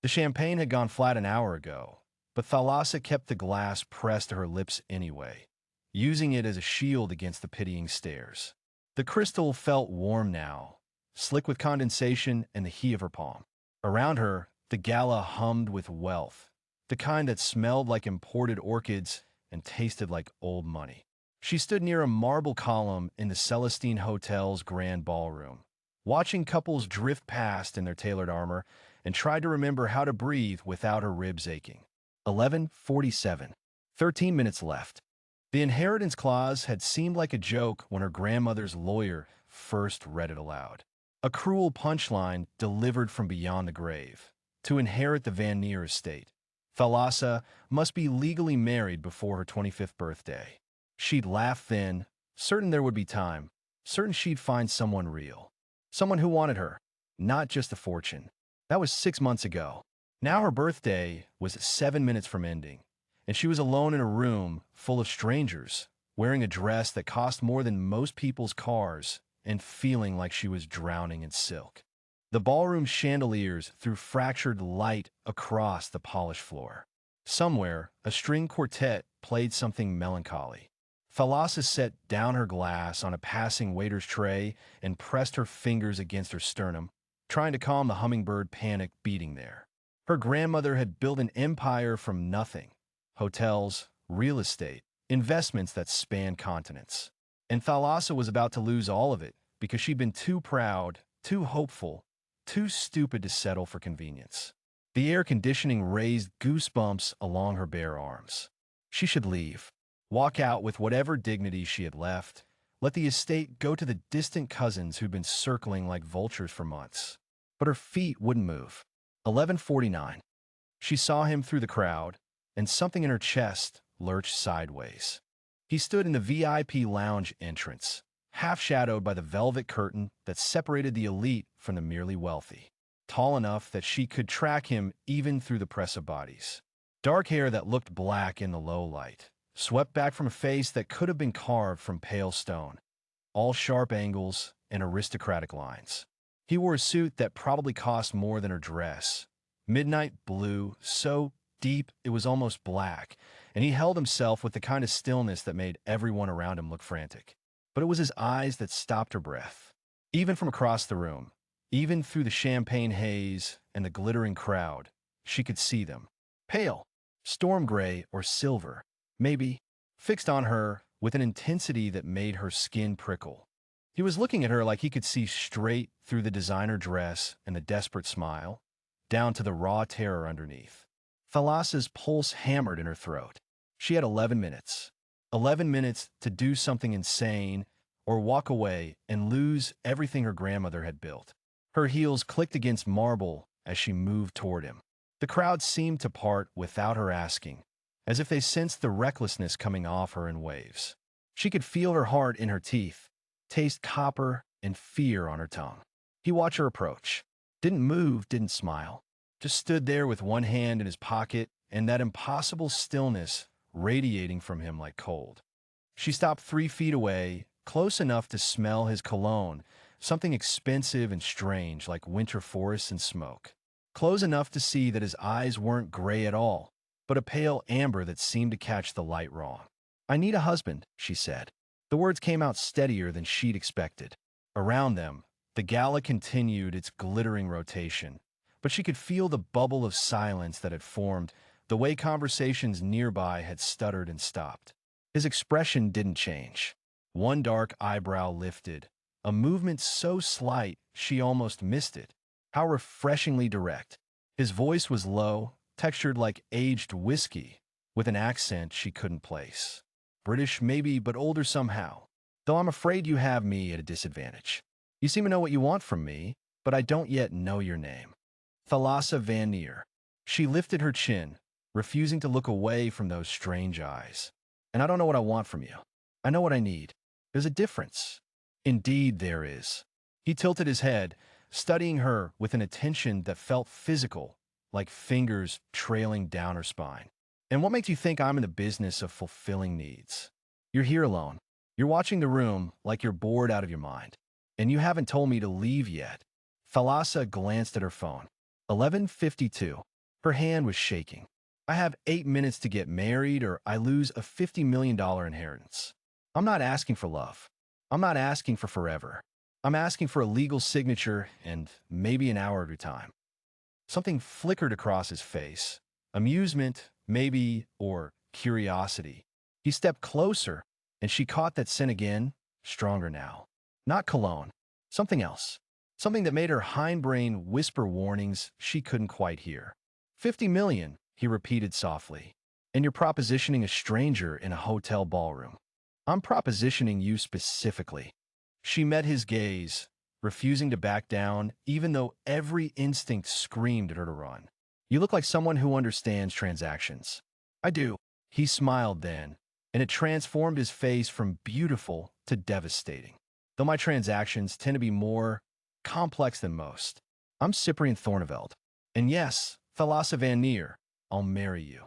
The champagne had gone flat an hour ago, but Thalassa kept the glass pressed to her lips anyway, using it as a shield against the pitying stares. The crystal felt warm now, slick with condensation and the heat of her palm. Around her, the gala hummed with wealth, the kind that smelled like imported orchids and tasted like old money. She stood near a marble column in the Celestine Hotel's grand ballroom, watching couples drift past in their tailored armor, and tried to remember how to breathe without her ribs aching. 11:47. 13 minutes left. The inheritance clause had seemed like a joke when her grandmother's lawyer first read it aloud. A cruel punchline delivered from beyond the grave. To inherit the Van Neer estate, Thalassa must be legally married before her 25th birthday. She'd laugh then, certain there would be time, certain she'd find someone real. Someone who wanted her, not just a fortune. That was 6 months ago. Now her birthday was 7 minutes from ending, and she was alone in a room full of strangers, wearing a dress that cost more than most people's cars and feeling like she was drowning in silk. The ballroom chandeliers threw fractured light across the polished floor. Somewhere, a string quartet played something melancholy. Thalassa set down her glass on a passing waiter's tray and pressed her fingers against her sternum, trying to calm the hummingbird panic beating there. Her grandmother had built an empire from nothing. Hotels, real estate, investments that spanned continents. And Thalassa was about to lose all of it because she'd been too proud, too hopeful, too stupid to settle for convenience. The air conditioning raised goosebumps along her bare arms. She should leave. Walk out with whatever dignity she had left. Let the estate go to the distant cousins who'd been circling like vultures for months. But her feet wouldn't move. 11:49. She saw him through the crowd, and something in her chest lurched sideways. He stood in the VIP lounge entrance, half-shadowed by the velvet curtain that separated the elite from the merely wealthy. Tall enough that she could track him even through the press of bodies. Dark hair that looked black in the low light, swept back from a face that could have been carved from pale stone, all sharp angles and aristocratic lines. He wore a suit that probably cost more than her dress, midnight blue, so deep it was almost black, and he held himself with the kind of stillness that made everyone around him look frantic. But it was his eyes that stopped her breath. Even from across the room, even through the champagne haze and the glittering crowd, she could see them. Pale, storm gray or silver, maybe, fixed on her with an intensity that made her skin prickle. He was looking at her like he could see straight through the designer dress and the desperate smile, down to the raw terror underneath. Thalassa's pulse hammered in her throat. She had 11 minutes. 11 minutes to do something insane or walk away and lose everything her grandmother had built. Her heels clicked against marble as she moved toward him. The crowd seemed to part without her asking, as if they sensed the recklessness coming off her in waves. She could feel her heart in her teeth, taste copper and fear on her tongue. He watched her approach. Didn't move, didn't smile. Just stood there with one hand in his pocket and that impossible stillness radiating from him like cold. She stopped 3 feet away, close enough to smell his cologne, something expensive and strange like winter forests and smoke. Close enough to see that his eyes weren't gray at all, but a pale amber that seemed to catch the light wrong. "I need a husband," she said. The words came out steadier than she'd expected. Around them, the gala continued its glittering rotation, but she could feel the bubble of silence that had formed, the way conversations nearby had stuttered and stopped. His expression didn't change. One dark eyebrow lifted, a movement so slight she almost missed it. How refreshingly direct. His voice was low, textured like aged whiskey, with an accent she couldn't place. British maybe, but older somehow. "Though I'm afraid you have me at a disadvantage. You seem to know what you want from me, but I don't yet know your name." Thalassa Van Neer. She lifted her chin, refusing to look away from those strange eyes. "And I don't know what I want from you. I know what I need. There's a difference." "Indeed there is." He tilted his head, studying her with an attention that felt physical, like fingers trailing down her spine. "And what makes you think I'm in the business of fulfilling needs? You're here alone. You're watching the room like you're bored out of your mind. And you haven't told me to leave yet." Thalassa glanced at her phone. 11:52. Her hand was shaking. I have 8 minutes to get married or I lose a $50 million inheritance. I'm not asking for love. I'm not asking for forever. I'm asking for a legal signature and maybe an hour at a time. Something flickered across his face. Amusement, maybe, or curiosity. He stepped closer, and she caught that scent again, stronger now. Not cologne. Something else. Something that made her hindbrain whisper warnings she couldn't quite hear. 50 million, he repeated softly. And you're propositioning a stranger in a hotel ballroom. I'm propositioning you specifically. She met his gaze, refusing to back down, even though every instinct screamed at her to run. You look like someone who understands transactions. I do. He smiled then, and it transformed his face from beautiful to devastating. Though my transactions tend to be more complex than most. I'm Cyprian Thorneveld. And yes, Thalassa Van Neer, I'll marry you.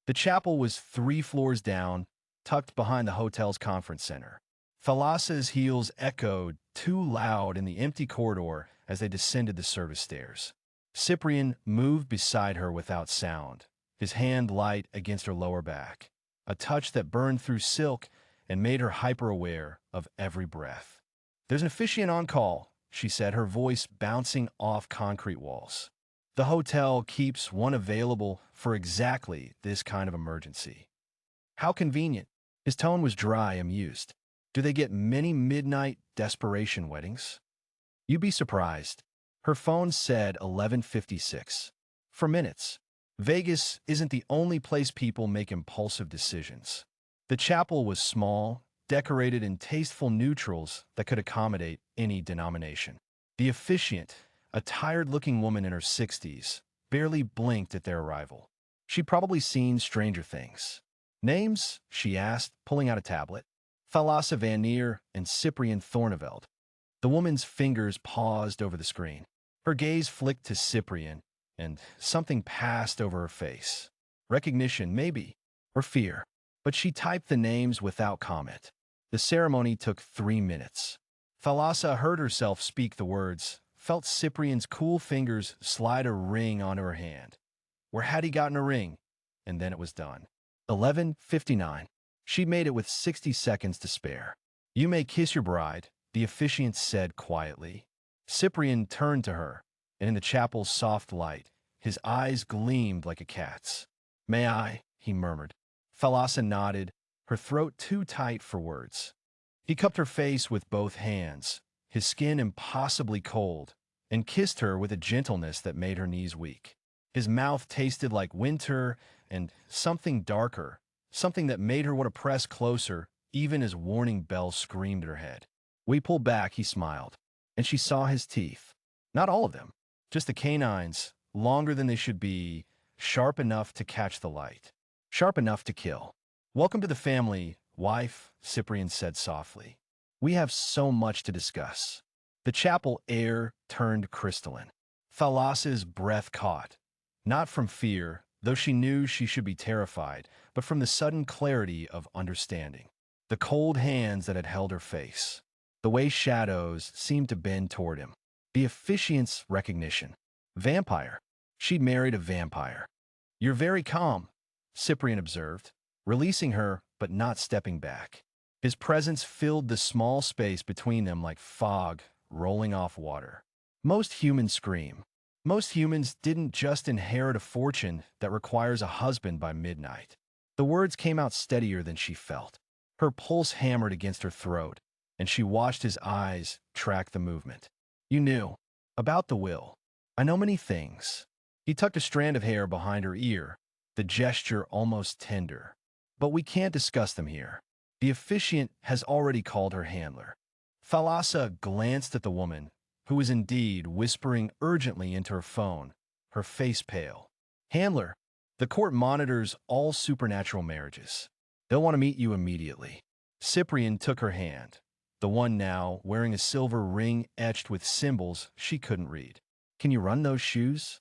The chapel was 3 floors down, tucked behind the hotel's conference center. Thalassa's heels echoed too loud in the empty corridor as they descended the service stairs. Cyprian moved beside her without sound, his hand light against her lower back, a touch that burned through silk and made her hyper-aware of every breath. There's an officiant on call, she said, her voice bouncing off concrete walls. The hotel keeps one available for exactly this kind of emergency. How convenient. His tone was dry, amused. Do they get many midnight desperation weddings? You'd be surprised. Her phone said 11:56. For minutes. Vegas isn't the only place people make impulsive decisions. The chapel was small, decorated in tasteful neutrals that could accommodate any denomination. The officiant, a tired-looking woman in her 60s, barely blinked at their arrival. She'd probably seen Stranger Things. Names? She asked, pulling out a tablet. Thalassa Van Neer and Cyprian Thorneveld. The woman's fingers paused over the screen. Her gaze flicked to Cyprian, and something passed over her face. Recognition, maybe, or fear. But she typed the names without comment. The ceremony took 3 minutes. Thalassa heard herself speak the words, felt Cyprian's cool fingers slide a ring onto her hand. Where had he gotten a ring? And then it was done. 11:59. She'd made it with 60 seconds to spare. You may kiss your bride, the officiant said quietly. Cyprian turned to her, and in the chapel's soft light, his eyes gleamed like a cat's. May I? He murmured. Thalassa nodded, her throat too tight for words. He cupped her face with both hands, his skin impossibly cold, and kissed her with a gentleness that made her knees weak. His mouth tasted like winter and something darker, something that made her want to press closer, even as warning bells screamed at her head. We pulled back, he smiled, and she saw his teeth. Not all of them, just the canines, longer than they should be, sharp enough to catch the light, sharp enough to kill. Welcome to the family, wife, Cyprian said softly. We have so much to discuss. The chapel air turned crystalline. Thalassa's breath caught, not from fear, though she knew she should be terrified, but from the sudden clarity of understanding. The cold hands that had held her face. The way shadows seemed to bend toward him. The officiant's recognition. Vampire. She'd married a vampire. You're very calm, Cyprian observed, releasing her but not stepping back. His presence filled the small space between them like fog rolling off water. Most humans scream. Most humans didn't just inherit a fortune that requires a husband by midnight. The words came out steadier than she felt. Her pulse hammered against her throat, and she watched his eyes track the movement. You knew. About the will. I know many things. He tucked a strand of hair behind her ear, the gesture almost tender. But we can't discuss them here. The officiant has already called her handler. Thalassa glanced at the woman, who was indeed whispering urgently into her phone, her face pale. Handler, the court monitors all supernatural marriages. They'll want to meet you immediately. Cyprian took her hand, the one now wearing a silver ring etched with symbols she couldn't read. Can you run those shoes?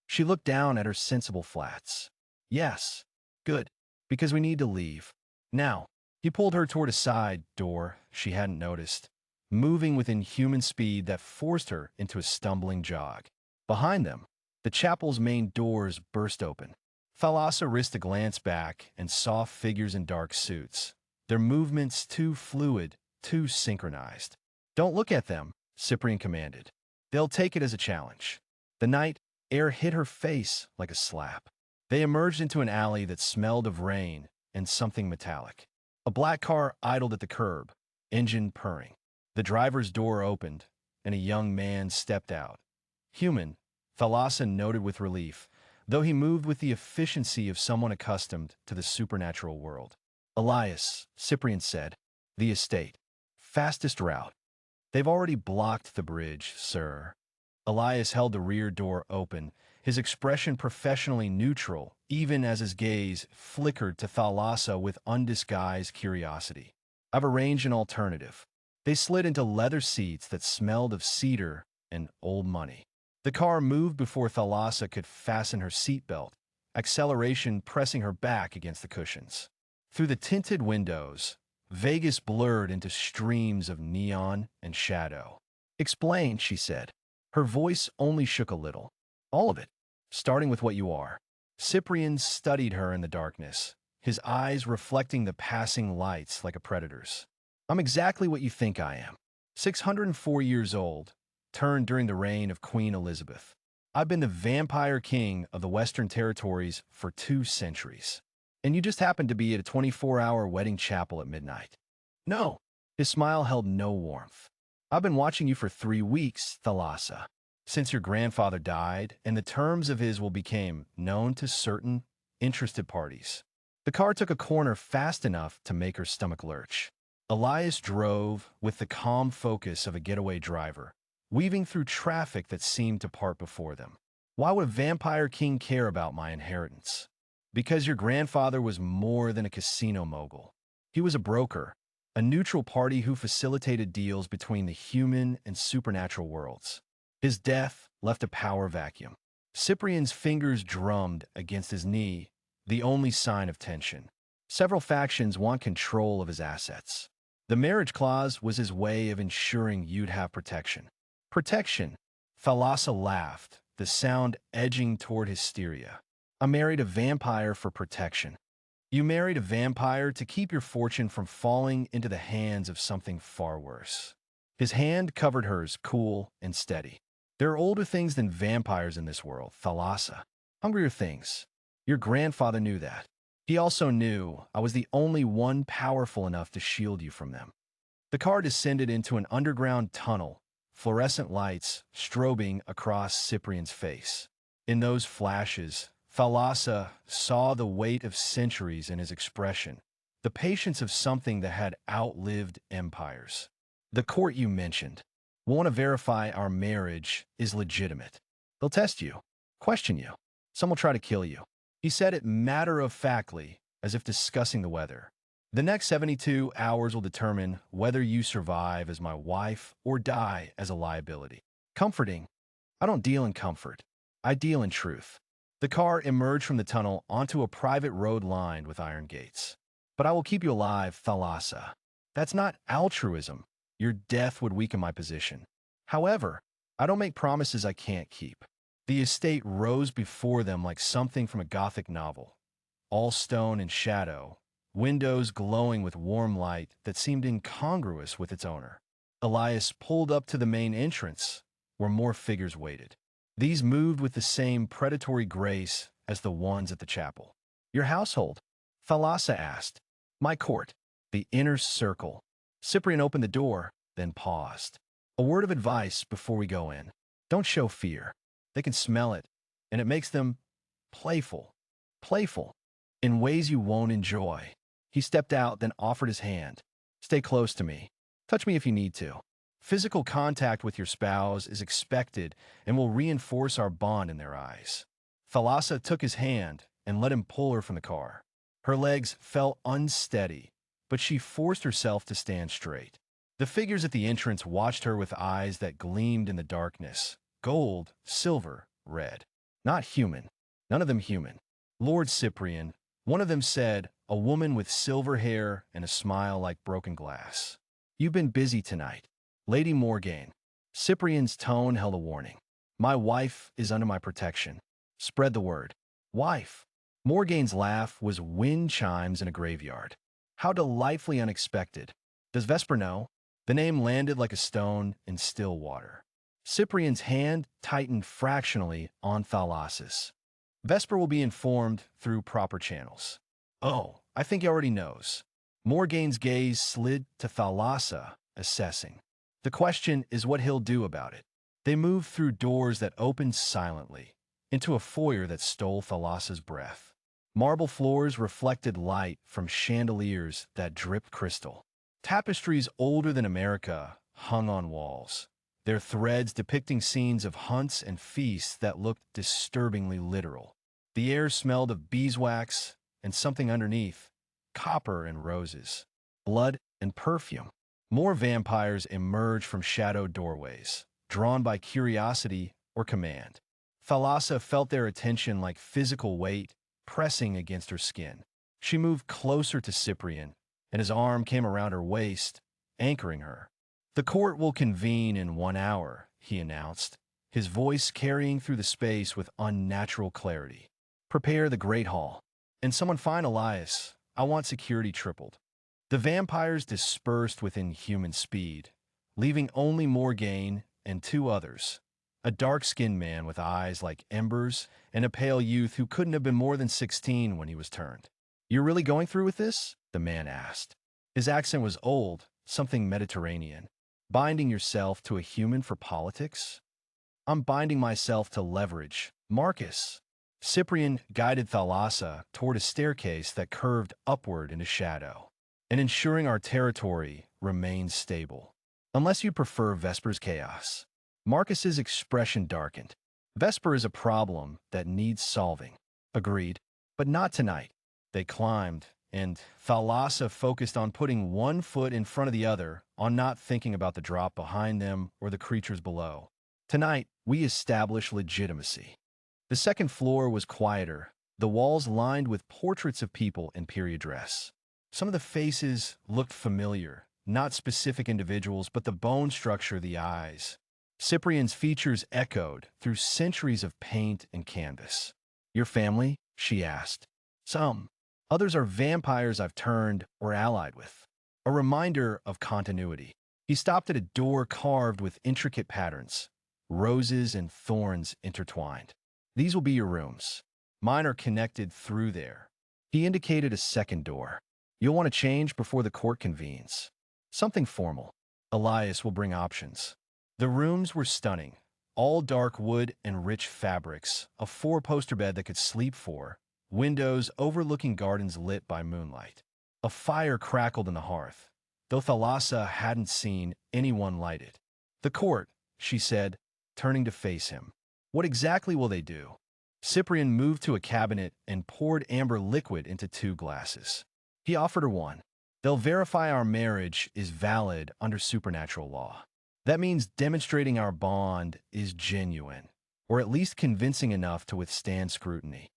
She looked down at her sensible flats. Yes. Good. Because we need to leave. Now. He pulled her toward a side door she hadn't noticed, moving with inhuman speed that forced her into a stumbling jog. Behind them, the The chapel's main doors burst open. Thalassa risked a glance back and saw figures in dark suits, their movements too fluid, too synchronized. "Don't look at them," Cyprian commanded. "They'll take it as a challenge." The night air hit her face like a slap. They emerged into an alley that smelled of rain and something metallic. A black car idled at the curb, engine purring. The driver's door opened, and a young man stepped out. Human, Thalassa noted with relief, though he moved with the efficiency of someone accustomed to the supernatural world. "Elias," Cyprian said, "the estate. Fastest route." "They've already blocked the bridge, sir." Elias held the rear door open, his expression professionally neutral, even as his gaze flickered to Thalassa with undisguised curiosity. "I've arranged an alternative." They slid into leather seats that smelled of cedar and old money. The car moved before Thalassa could fasten her seatbelt, acceleration pressing her back against the cushions. Through the tinted windows, Vegas blurred into streams of neon and shadow. "Explain," she said. Her voice only shook a little. "All of it, starting with what you are." Cyprian studied her in the darkness, his eyes reflecting the passing lights like a predator's. "I'm exactly what you think I am. 604 years old, turned during the reign of Queen Elizabeth. I've been the vampire king of the Western Territories for 2 centuries. And you just happen to be at a 24-hour wedding chapel at midnight." "No." His smile held no warmth. "I've been watching you for 3 weeks, Thalassa, since your grandfather died, and the terms of his will became known to certain interested parties." The car took a corner fast enough to make her stomach lurch. Elias drove with the calm focus of a getaway driver, weaving through traffic that seemed to part before them. "Why would a vampire king care about my inheritance?" "Because your grandfather was more than a casino mogul. He was a broker, a neutral party who facilitated deals between the human and supernatural worlds. His death left a power vacuum." Cyprian's fingers drummed against his knee, the only sign of tension. "Several factions want control of his assets. The marriage clause was his way of ensuring you'd have protection." "Protection?" Thalassa laughed, the sound edging toward hysteria. "I married a vampire for protection." "You married a vampire to keep your fortune from falling into the hands of something far worse." His hand covered hers, cool and steady. "There are older things than vampires in this world, Thalassa. Hungrier things. Your grandfather knew that. He also knew I was the only one powerful enough to shield you from them." The car descended into an underground tunnel, fluorescent lights strobing across Cyprian's face. In those flashes, Thalassa saw the weight of centuries in his expression, the patience of something that had outlived empires. "The court you mentioned want to verify our marriage is legitimate. They'll test you, question you. Some will try to kill you." He said it matter-of-factly, as if discussing the weather. "The next 72 hours will determine whether you survive as my wife or die as a liability." "Comforting." "I don't deal in comfort. I deal in truth." The car emerged from the tunnel onto a private road lined with iron gates. "But I will keep you alive, Thalassa. That's not altruism. Your death would weaken my position. However, I don't make promises I can't keep." The estate rose before them like something from a Gothic novel, all stone and shadow, windows glowing with warm light that seemed incongruous with its owner. Elias pulled up to the main entrance, where more figures waited. These moved with the same predatory grace as the ones at the chapel. "Your household?" Thalassa asked. "My court. The inner circle." Cyprian opened the door, then paused. "A word of advice before we go in. Don't show fear. They can smell it, and it makes them playful. Playful. In ways you won't enjoy." He stepped out, then offered his hand. "Stay close to me. Touch me if you need to. Physical contact with your spouse is expected and will reinforce our bond in their eyes." Thalassa took his hand and let him pull her from the car. Her legs felt unsteady, but she forced herself to stand straight. The figures at the entrance watched her with eyes that gleamed in the darkness. Gold, silver, red. Not human. None of them human. "Lord Cyprian," one of them said, a woman with silver hair and a smile like broken glass. "You've been busy tonight." "Lady Morgaine." Cyprian's tone held a warning. My wife is under my protection. Spread the word. Wife. Morgane's laugh was wind chimes in a graveyard. How delightfully unexpected. Does Vesper know? The name landed like a stone in still water. Cyprian's hand tightened fractionally on Thalassa's. Vesper will be informed through proper channels. Oh, I think he already knows. Morgane's gaze slid to Thalassa, assessing. The question is what he'll do about it. They moved through doors that opened silently, into a foyer that stole Thalassa's breath. Marble floors reflected light from chandeliers that dripped crystal. Tapestries older than America hung on walls, their threads depicting scenes of hunts and feasts that looked disturbingly literal. The air smelled of beeswax and something underneath, copper and roses, blood and perfume. More vampires emerged from shadowed doorways, drawn by curiosity or command. Thalassa felt their attention like physical weight pressing against her skin. She moved closer to Cyprian, and his arm came around her waist, anchoring her. The court will convene in 1 hour, he announced, his voice carrying through the space with unnatural clarity. Prepare the Great Hall. And someone find Elias. I want security tripled. The vampires dispersed with inhuman speed, leaving only Morgane and 2 others, a dark-skinned man with eyes like embers and a pale youth who couldn't have been more than 16 when he was turned. You're really going through with this? The man asked. His accent was old, something Mediterranean. Binding yourself to a human for politics? I'm binding myself to leverage. Marcus. Cyprian guided Thalassa toward a staircase that curved upward into shadow, and ensuring our territory remains stable. Unless you prefer Vesper's chaos. Marcus's expression darkened. Vesper is a problem that needs solving. Agreed. But not tonight. They climbed, and Thalassa focused on putting one foot in front of the other, on not thinking about the drop behind them or the creatures below. Tonight, we establish legitimacy. The second floor was quieter, the walls lined with portraits of people in period dress. Some of the faces looked familiar, not specific individuals, but the bone structure, the eyes. Cyprian's features echoed through centuries of paint and canvas. Your family? She asked. Some. Others are vampires I've turned or allied with. A reminder of continuity. He stopped at a door carved with intricate patterns, roses and thorns intertwined. These will be your rooms. Mine are connected through there. He indicated a second door. You'll want to change before the court convenes. Something formal. Elias will bring options. The rooms were stunning. All dark wood and rich fabrics, a 4-poster bed that could sleep 4, windows overlooking gardens lit by moonlight. A fire crackled in the hearth, though Thalassa hadn't seen anyone light it. The court, she said, turning to face him. What exactly will they do? Cyprian moved to a cabinet and poured amber liquid into 2 glasses. He offered her one. They'll verify our marriage is valid under supernatural law. That means demonstrating our bond is genuine, or at least convincing enough to withstand scrutiny.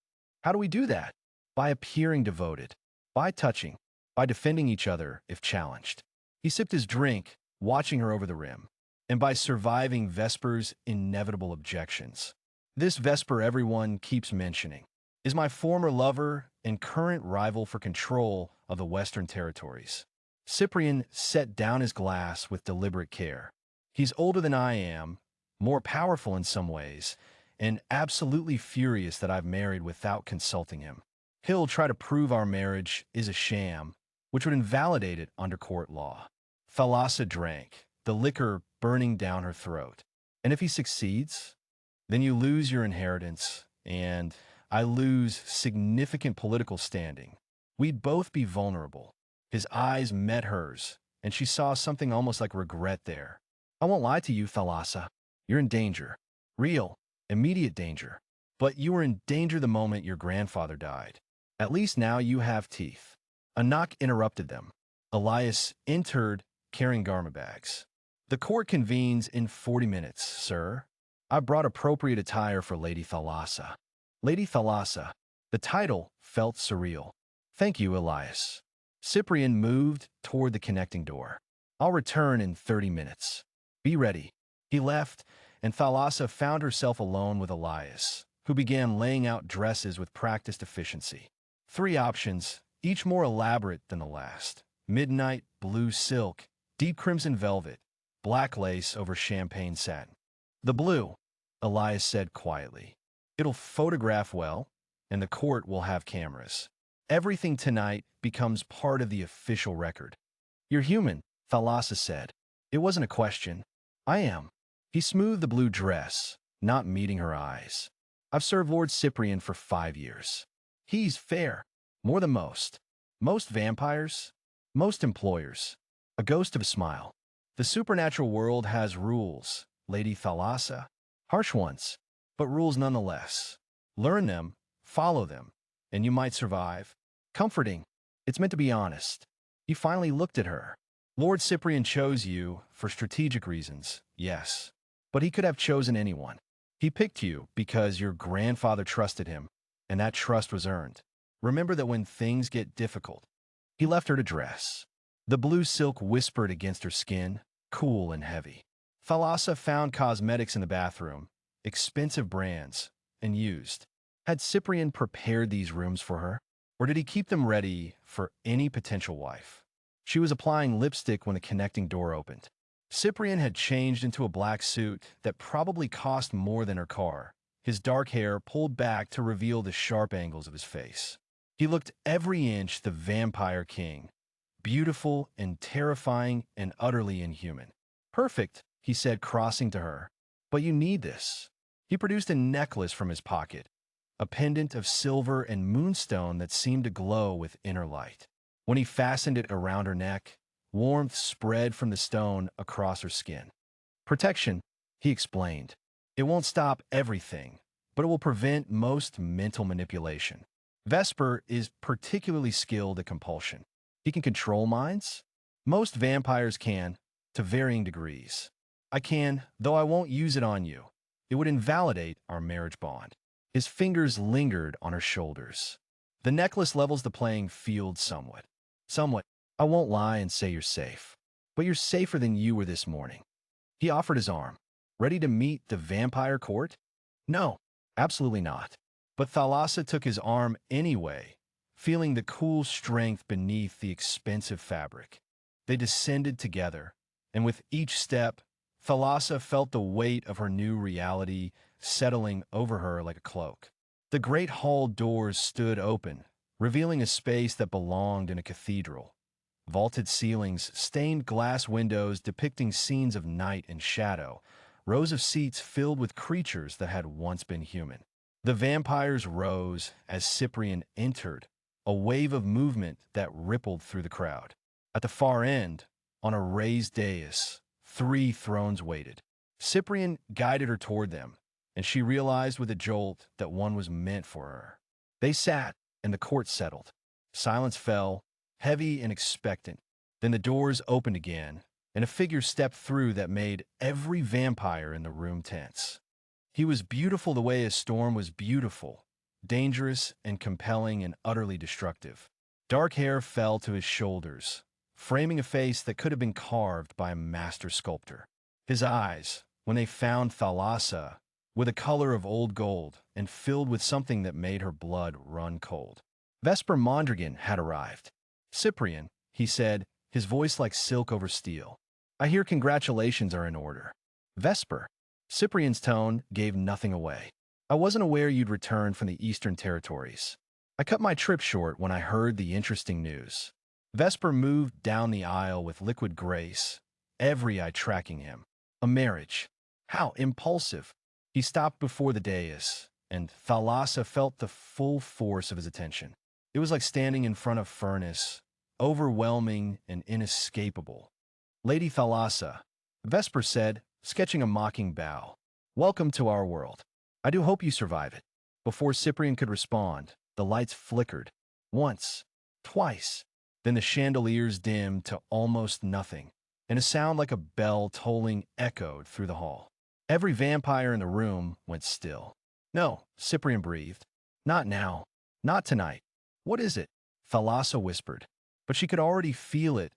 How do we do that? By appearing devoted, by touching, by defending each other if challenged. He sipped his drink, watching her over the rim, and by surviving Vesper's inevitable objections. This Vesper everyone keeps mentioning is my former lover and current rival for control of the Western territories. Cyprian set down his glass with deliberate care. He's older than I am, more powerful in some ways, and absolutely furious that I've married without consulting him. He'll try to prove our marriage is a sham, which would invalidate it under court law. Thalassa drank, the liquor burning down her throat. And if he succeeds, then you lose your inheritance, and I lose significant political standing. We'd both be vulnerable. His eyes met hers, and she saw something almost like regret there. I won't lie to you, Thalassa. You're in danger. Real, immediate danger. But you were in danger the moment your grandfather died. At least now you have teeth. A knock interrupted them. Elias entered, carrying garment bags. The court convenes in 40 minutes, sir. I brought appropriate attire for Lady Thalassa. Lady Thalassa. The title felt surreal. Thank you, Elias. Cyprian moved toward the connecting door. I'll return in 30 minutes. Be ready. He left, and Thalassa found herself alone with Elias, who began laying out dresses with practiced efficiency. 3 options, each more elaborate than the last. Midnight blue silk, deep crimson velvet, black lace over champagne satin. The blue, Elias said quietly. It'll photograph well, and the court will have cameras. Everything tonight becomes part of the official record. You're human, Thalassa said. It wasn't a question. I am. He smoothed the blue dress, not meeting her eyes. I've served Lord Cyprian for 5 years. He's fair, more than most. Most vampires, most employers. A ghost of a smile. The supernatural world has rules, Lady Thalassa. Harsh ones, but rules nonetheless. Learn them, follow them, and you might survive. Comforting. It's meant to be honest. He finally looked at her. Lord Cyprian chose you for strategic reasons, yes. But he could have chosen anyone. He picked you because your grandfather trusted him, and that trust was earned. Remember that when things get difficult. He left her to dress. The blue silk whispered against her skin, cool and heavy. Thalassa found cosmetics in the bathroom, expensive brands, and used. Had Cyprian prepared these rooms for her, or did he keep them ready for any potential wife? She was applying lipstick when the connecting door opened. Cyprian had changed into a black suit that probably cost more than her car, his dark hair pulled back to reveal the sharp angles of his face. He looked every inch the vampire king, beautiful and terrifying and utterly inhuman. Perfect, he said, crossing to her. But you need this. He produced a necklace from his pocket, a pendant of silver and moonstone that seemed to glow with inner light. When he fastened it around her neck, warmth spread from the stone across her skin. Protection, he explained. It won't stop everything, but it will prevent most mental manipulation. Vesper is particularly skilled at compulsion. He can control minds. Most vampires can, to varying degrees. I can, though I won't use it on you. It would invalidate our marriage bond. His fingers lingered on her shoulders. The necklace levels the playing field somewhat. Somewhat. I won't lie and say you're safe. But you're safer than you were this morning. He offered his arm. Ready to meet the vampire court? No, absolutely not. But Thalassa took his arm anyway, feeling the cool strength beneath the expensive fabric. They descended together, and with each step, Thalassa felt the weight of her new reality settling over her like a cloak. The great hall doors stood open, revealing a space that belonged in a cathedral. Vaulted ceilings, stained glass windows depicting scenes of night and shadow, rows of seats filled with creatures that had once been human. The vampires rose as Cyprian entered, a wave of movement that rippled through the crowd. At the far end, on a raised dais, 3 thrones waited. Cyprian guided her toward them, and she realized with a jolt that one was meant for her. They sat, and the court settled. Silence fell, heavy and expectant. Then the doors opened again, and a figure stepped through that made every vampire in the room tense. He was beautiful the way a storm was beautiful, dangerous and compelling and utterly destructive. Dark hair fell to his shoulders, framing a face that could have been carved by a master sculptor. His eyes, when they found Thalassa, were the color of old gold and filled with something that made her blood run cold. Vesper Mondragon had arrived. Cyprian, he said, his voice like silk over steel. I hear congratulations are in order. Vesper. Cyprian's tone gave nothing away. I wasn't aware you'd returned from the Eastern Territories. I cut my trip short when I heard the interesting news. Vesper moved down the aisle with liquid grace, every eye tracking him. A marriage. How impulsive. He stopped before the dais, and Thalassa felt the full force of his attention. It was like standing in front of furnace, overwhelming and inescapable. Lady Thalassa, Vesper said, sketching a mocking bow. Welcome to our world. I do hope you survive it. Before Cyprian could respond, the lights flickered. Once, twice. Then the chandeliers dimmed to almost nothing, and a sound like a bell tolling echoed through the hall. Every vampire in the room went still. No, Cyprian breathed. Not now. Not tonight. What is it? Thalassa whispered. But she could already feel it.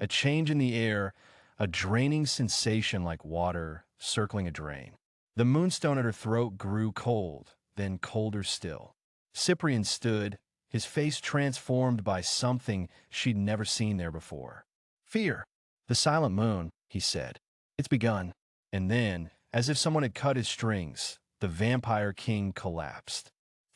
A change in the air, a draining sensation like water circling a drain. The moonstone at her throat grew cold, then colder still. Cyprian stood, his face transformed by something she'd never seen there before. Fear. The silent moon, he said. It's begun. And then, as if someone had cut his strings, the vampire king collapsed.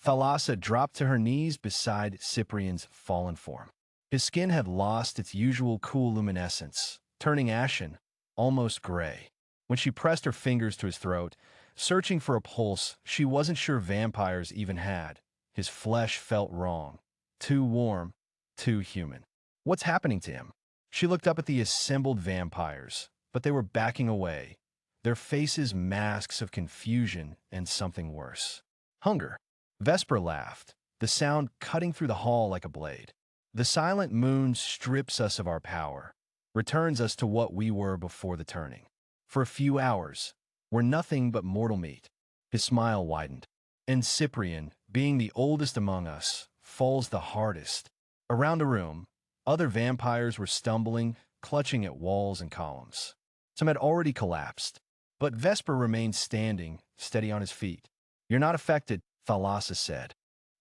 Thalassa dropped to her knees beside Cyprian's fallen form. His skin had lost its usual cool luminescence, turning ashen, almost gray. When she pressed her fingers to his throat, searching for a pulse she wasn't sure vampires even had, his flesh felt wrong. Too warm, too human. What's happening to him? She looked up at the assembled vampires, but they were backing away, their faces masks of confusion and something worse. Hunger. Vesper laughed, the sound cutting through the hall like a blade. The silent moon strips us of our power, returns us to what we were before the turning. For a few hours, we're nothing but mortal meat. His smile widened. And Cyprian, being the oldest among us, falls the hardest. Around the room, other vampires were stumbling, clutching at walls and columns. Some had already collapsed, but Vesper remained standing, steady on his feet. You're not affected, Thalassa said.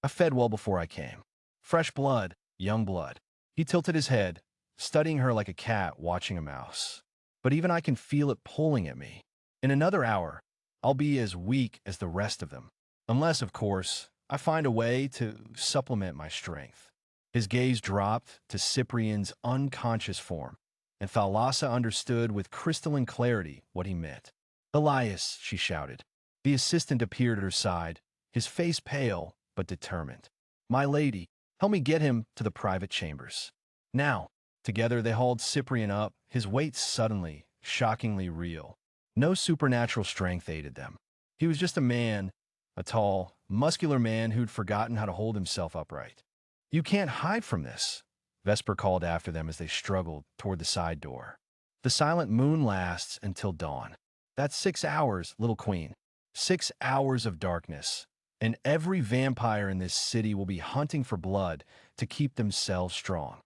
I fed well before I came. Fresh blood, young blood. He tilted his head, studying her like a cat watching a mouse. But even I can feel it pulling at me. In another hour, I'll be as weak as the rest of them. Unless, of course, I find a way to supplement my strength. His gaze dropped to Cyprian's unconscious form, and Thalassa understood with crystalline clarity what he meant. Elias, she shouted. The assistant appeared at her side, his face pale but determined. My lady, help me get him to the private chambers. Now. Together they hauled Cyprian up, his weight suddenly, shockingly real. No supernatural strength aided them. He was just a man, a tall, muscular man who'd forgotten how to hold himself upright. You can't hide from this, Vesper called after them as they struggled toward the side door. The silent moon lasts until dawn. That's 6 hours, little queen. 6 hours of darkness. And every vampire in this city will be hunting for blood to keep themselves strong.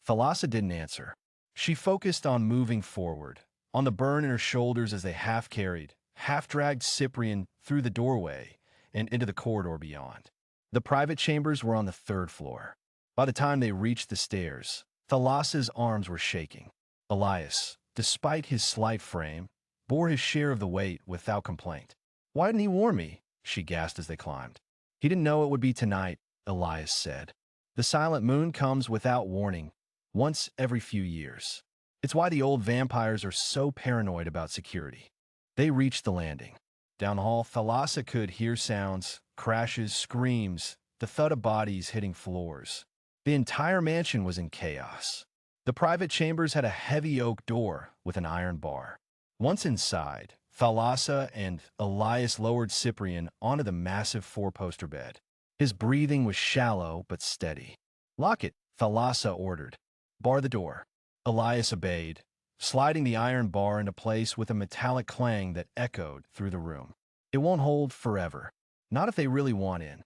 Thalassa didn't answer. She focused on moving forward, on the burn in her shoulders as they half-carried, half-dragged Cyprian through the doorway and into the corridor beyond. The private chambers were on the 3rd floor. By the time they reached the stairs, Thalassa's arms were shaking. Elias, despite his slight frame, bore his share of the weight without complaint. Why didn't he warn me? She gasped as they climbed. He didn't know it would be tonight, Elias said. The silent moon comes without warning, once every few years. It's why the old vampires are so paranoid about security. They reached the landing. Down the hall, Thalassa could hear sounds, crashes, screams, the thud of bodies hitting floors. The entire mansion was in chaos. The private chambers had a heavy oak door with an iron bar. Once inside, Thalassa and Elias lowered Cyprian onto the massive 4-poster bed. His breathing was shallow but steady. Lock it, Thalassa ordered. Bar the door. Elias obeyed, sliding the iron bar into place with a metallic clang that echoed through the room. It won't hold forever. Not if they really want in.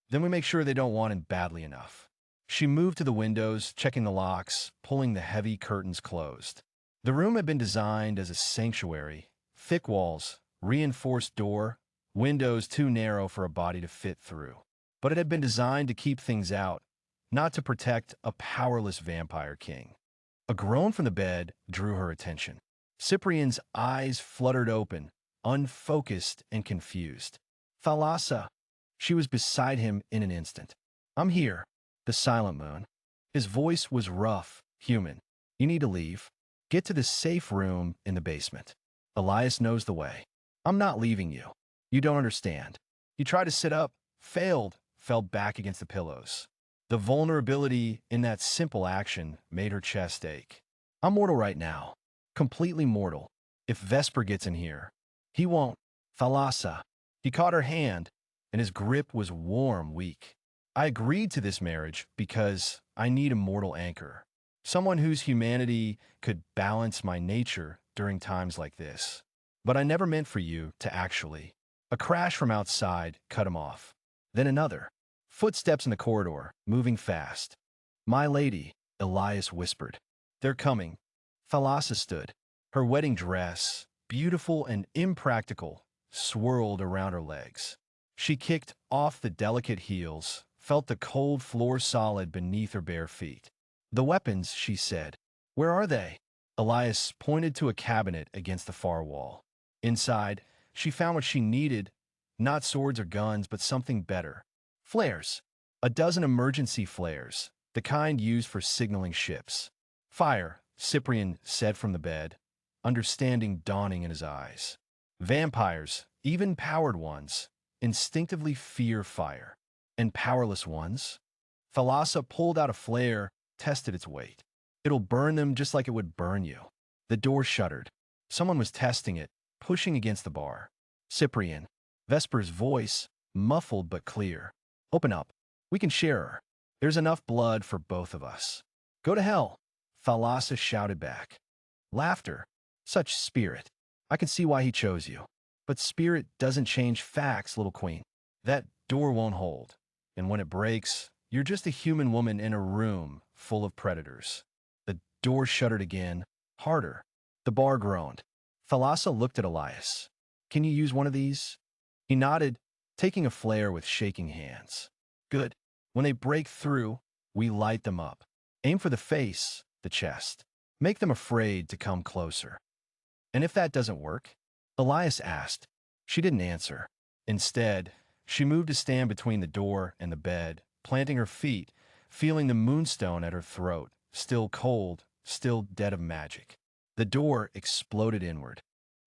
Then we make sure they don't want in badly enough. She moved to the windows, checking the locks, pulling the heavy curtains closed. The room had been designed as a sanctuary. Thick walls, reinforced door, windows too narrow for a body to fit through. But it had been designed to keep things out, not to protect a powerless vampire king. A groan from the bed drew her attention. Cyprian's eyes fluttered open, unfocused and confused. Thalassa. She was beside him in an instant. I'm here. The silent moon. His voice was rough, human. You need to leave. Get to the safe room in the basement. Elias knows the way. I'm not leaving you. You don't understand. You tried to sit up, failed, fell back against the pillows. The vulnerability in that simple action made her chest ache. I'm mortal right now. Completely mortal. If Vesper gets in here, he won't. Thalassa. He caught her hand, and his grip was warm, weak. I agreed to this marriage because I need a mortal anchor. Someone whose humanity could balance my nature during times like this. But I never meant for you to actually. A crash from outside cut him off. Then another. Footsteps in the corridor, moving fast. My lady, Elias whispered. They're coming. Thalassa stood. Her wedding dress, beautiful and impractical, swirled around her legs. She kicked off the delicate heels, felt the cold floor solid beneath her bare feet. "The weapons," she said. "Where are they?" Elias pointed to a cabinet against the far wall. Inside, she found what she needed, not swords or guns, but something better. Flares. A dozen emergency flares, the kind used for signaling ships. "Fire," Cyprian said from the bed, understanding dawning in his eyes. Vampires, even powered ones, instinctively fear fire. And powerless ones? Thalassa pulled out a flare, tested its weight. "It'll burn them just like it would burn you." The door shuddered. Someone was testing it, pushing against the bar. "Cyprian." Vesper's voice, muffled but clear. "Open up. We can share her. There's enough blood for both of us." "Go to hell," Thalassa shouted back. Laughter. "Such spirit. I can see why he chose you. But spirit doesn't change facts, little queen. That door won't hold. And when it breaks, you're just a human woman in a room full of predators." The door shuddered again, harder. The bar groaned. Thalassa looked at Elias. "Can you use one of these?" He nodded, taking a flare with shaking hands. "Good. When they break through, we light them up. Aim for the face, the chest. Make them afraid to come closer." "And if that doesn't work?" Elias asked. She didn't answer. Instead, she moved to stand between the door and the bed, planting her feet, feeling the moonstone at her throat, still cold, still dead of magic. The door exploded inward.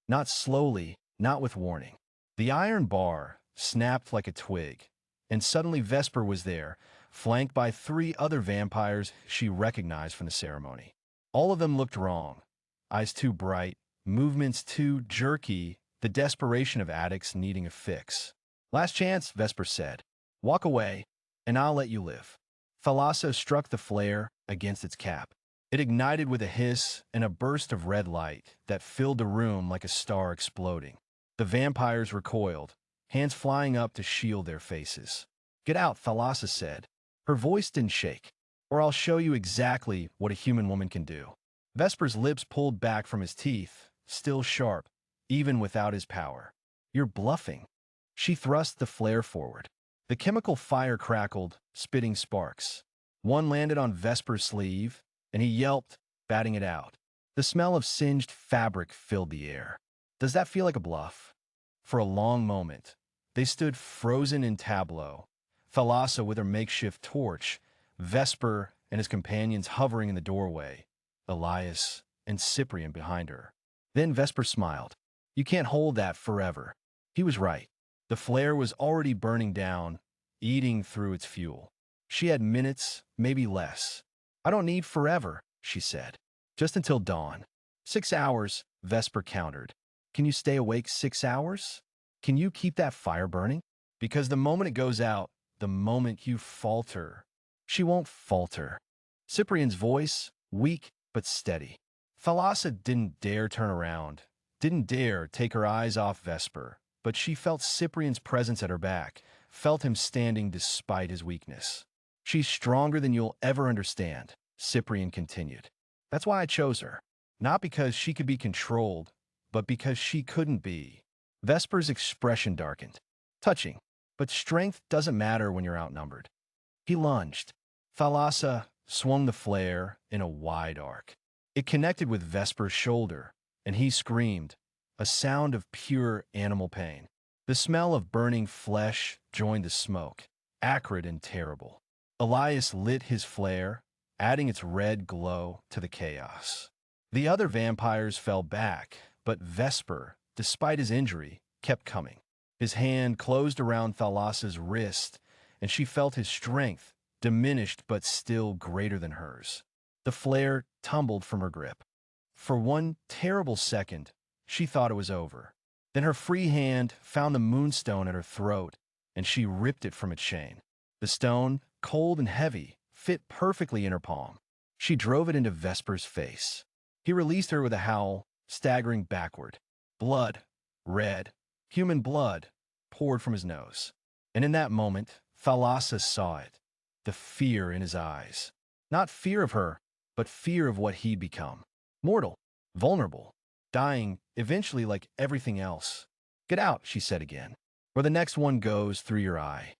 Not slowly, not with warning. The iron bar snapped like a twig, and suddenly Vesper was there, flanked by 3 other vampires she recognized from the ceremony. All of them looked wrong. Eyes too bright, movements too jerky, the desperation of addicts needing a fix. "Last chance," Vesper said. "Walk away, and I'll let you live." Thalassa struck the flare against its cap. It ignited with a hiss and a burst of red light that filled the room like a star exploding. The vampires recoiled, hands flying up to shield their faces. "Get out," Thalassa said. Her voice didn't shake. "Or I'll show you exactly what a human woman can do." Vesper's lips pulled back from his teeth, still sharp, even without his power. "You're bluffing." She thrust the flare forward. The chemical fire crackled, spitting sparks. One landed on Vesper's sleeve, and he yelped, batting it out. The smell of singed fabric filled the air. "Does that feel like a bluff?" For a long moment, they stood frozen in tableau, Thalassa with her makeshift torch, Vesper and his companions hovering in the doorway, Elias and Cyprian behind her. Then Vesper smiled. "You can't hold that forever." He was right. The flare was already burning down, eating through its fuel. She had minutes, maybe less. "I don't need forever," she said. "Just until dawn." 6 hours, Vesper countered. "Can you stay awake 6 hours? Can you keep that fire burning? Because the moment it goes out, the moment you falter." "She won't falter." Cyprian's voice, weak but steady. Thalassa didn't dare turn around, didn't dare take her eyes off Vesper, but she felt Cyprian's presence at her back, felt him standing despite his weakness. "She's stronger than you'll ever understand," Cyprian continued. "That's why I chose her. Not because she could be controlled, but because she couldn't be." Vesper's expression darkened. "Touching. But strength doesn't matter when you're outnumbered." He lunged. Thalassa swung the flare in a wide arc. It connected with Vesper's shoulder, and he screamed, a sound of pure animal pain. The smell of burning flesh joined the smoke, acrid and terrible. Elias lit his flare, adding its red glow to the chaos. The other vampires fell back, but Vesper, despite his injury, kept coming. His hand closed around Thalassa's wrist, and she felt his strength, diminished but still greater than hers. The flare tumbled from her grip. For one terrible second, she thought it was over. Then her free hand found the moonstone at her throat, and she ripped it from its chain. The stone, cold and heavy, fit perfectly in her palm. She drove it into Vesper's face. He released her with a howl, staggering backward. Blood, red, human blood, poured from his nose. And in that moment, Thalassa saw it, the fear in his eyes. Not fear of her, but fear of what he'd become. Mortal, vulnerable, dying, eventually like everything else. Get out, she said again, or the next one goes through your eye.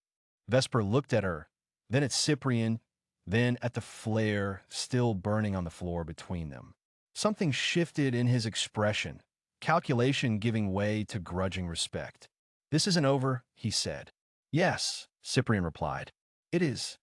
Vesper looked at her, then at Cyprian, then at the flare still burning on the floor between them. Something shifted in his expression, calculation giving way to grudging respect. This isn't over, he said. Yes, Cyprian replied. It is.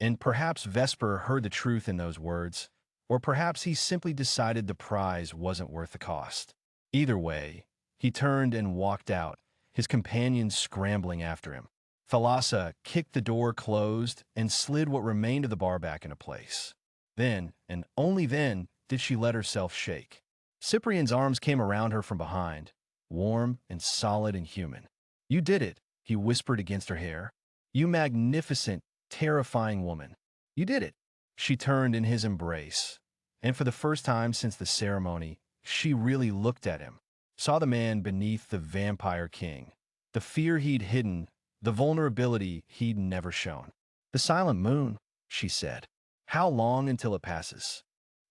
And perhaps Vesper heard the truth in those words, or perhaps he simply decided the prize wasn't worth the cost. Either way, he turned and walked out, his companions scrambling after him. Thalassa kicked the door closed and slid what remained of the bar back into place. Then, and only then, did she let herself shake. Cyprian's arms came around her from behind, warm and solid and human. You did it, he whispered against her hair. You magnificent, terrifying woman. You did it. She turned in his embrace, and for the first time since the ceremony, she really looked at him, saw the man beneath the vampire king, the fear he'd hidden, the vulnerability he'd never shown. The silent moon, she said. How long until it passes?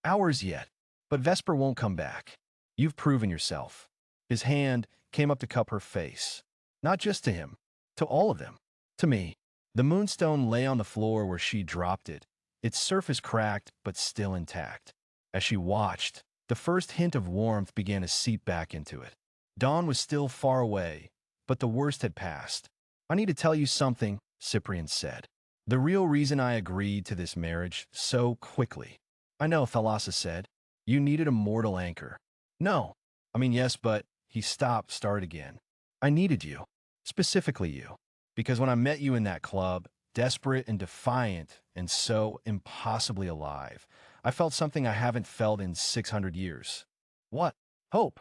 Hours yet, but Vesper won't come back. You've proven yourself. His hand came up to cup her face. Not just to him, to all of them, to me. The moonstone lay on the floor where she dropped it, its surface cracked but still intact. As she watched, the first hint of warmth began to seep back into it. Dawn was still far away, but the worst had passed. I need to tell you something, Cyprian said. The real reason I agreed to this marriage so quickly. I know, Thalassa said. You needed a mortal anchor. No. I mean, yes, but he stopped, started again. I needed you. Specifically you. Because when I met you in that club, desperate and defiant and so impossibly alive, I felt something I haven't felt in 600 years. What? Hope.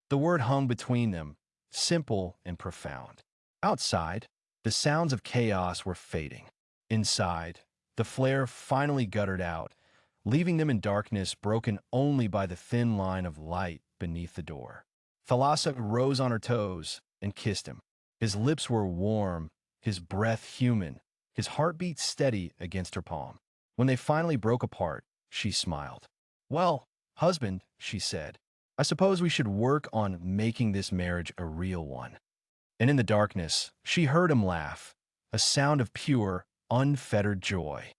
The word hung between them, simple and profound. Outside, the sounds of chaos were fading. Inside, the flare finally guttered out, leaving them in darkness broken only by the thin line of light beneath the door. Thalassa rose on her toes and kissed him. His lips were warm, his breath human, his heartbeat steady against her palm. When they finally broke apart, she smiled. Well, husband, she said, I suppose we should work on making this marriage a real one. And in the darkness, she heard him laugh, a sound of pure, unfettered joy.